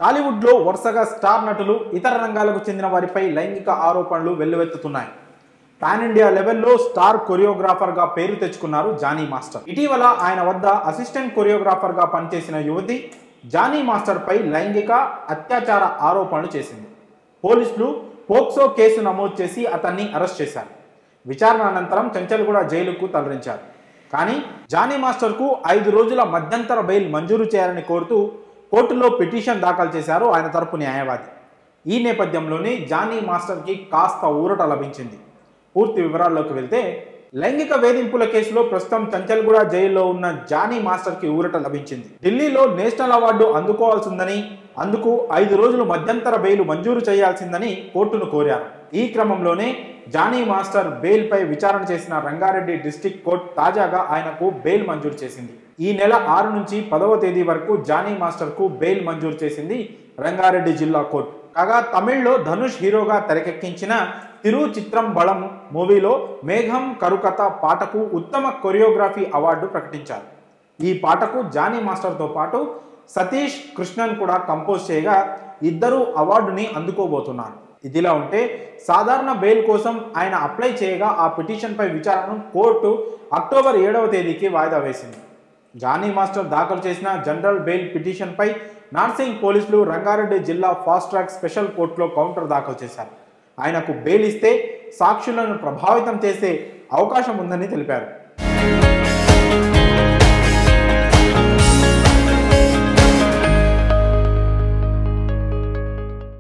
టాలీవుడ్లో వరుసగా స్టార్ నటులు ఇతర రంగాలకు చెందిన వారిపై లైంగిక ఆరోపణలు వెల్లువెత్తుతున్నాయి. పాన్ ఇండియా లెవెల్లో స్టార్ కొరియోగ్రాఫర్గా పేరు తెచ్చుకున్నారు జానీ మాస్టర్. ఇటీవల ఆయన వద్ద అసిస్టెంట్ కొరియోగ్రాఫర్గా పనిచేసిన యువతి జానీ మాస్టర్పై లైంగిక అత్యాచార ఆరోపణలు చేసింది. పోలీసులు పోక్సో కేసు నమోదు చేసి అతన్ని అరెస్ట్ చేశారు. విచారణ అనంతరం చెంచల్గూడ జైలుకు తరలించారు. కానీ జానీ మాస్టర్కు 5 రోజుల మధ్యంతర బెయిల్ మంజూరు చేయాలని కోరుతూ కోర్టులో పిటిషన్ దాఖలు చేశారు ఆయన తరపు న్యాయవాది. ఈ నేపథ్యంలోనే జానీ మాస్టర్కి కాస్త ఊరట లభించింది. పూర్తి వివరాల్లోకి వెళ్తే, లైంగిక వేధింపుల కేసులో ప్రస్తుతం చెంచల్గూడ జైల్లో ఉన్న జానీ మాస్టర్కి ఊరట లభించింది. ఢిల్లీలో నేషనల్ అవార్డు అందుకోవాల్సిందని, అందుకు 5 రోజులు మధ్యంతర బెయిల్ మంజూరు చేయాల్సిందని కోర్టును కోరారు. ఈ క్రమంలోనే జానీ మాస్టర్ బెయిల్పై విచారణ చేసిన రంగారెడ్డి డిస్ట్రిక్ట్ కోర్టు తాజాగా ఆయనకు బెయిల్ మంజూరు చేసింది. ఈ నెల 6 నుంచి 10వ తేదీ వరకు జానీ మాస్టర్కు బెయిల్ మంజూరు చేసింది రంగారెడ్డి జిల్లా కోర్టు. కాగా తమిళ్లో ధనుష్ హీరోగా తెరకెక్కించిన తిరు చిత్రం బళం మూవీలో మేఘం కరుకథ పాటకు ఉత్తమ కొరియోగ్రఫీ అవార్డు ప్రకటించారు. ఈ పాటకు జానీ మాస్టర్తో పాటు సతీష్ కృష్ణన్ కూడా కంపోజ్ చేయగా ఇద్దరు అవార్డుని అందుకోబోతున్నారు. ఇదిలా ఉంటే సాధారణ బెయిల్ కోసం ఆయన అప్లై చేయగా ఆ పిటిషన్పై విచారణను కోర్టు అక్టోబర్ 7వ తేదీకి వాయిదా వేసింది. జానీ మాస్టర్ దాఖలు చేసిన జనరల్ బెయిల్ పిటిషన్పై నార్సింగ్ పోలీసులు రంగారెడ్డి జిల్లా ఫాస్ట్ ట్రాక్ స్పెషల్ కోర్టులో కౌంటర్ దాఖలు చేశారు. ఆయనకు బెయిల్ ఇస్తే సాక్షులను ప్రభావితం చేసే అవకాశం ఉందని తెలిపారు.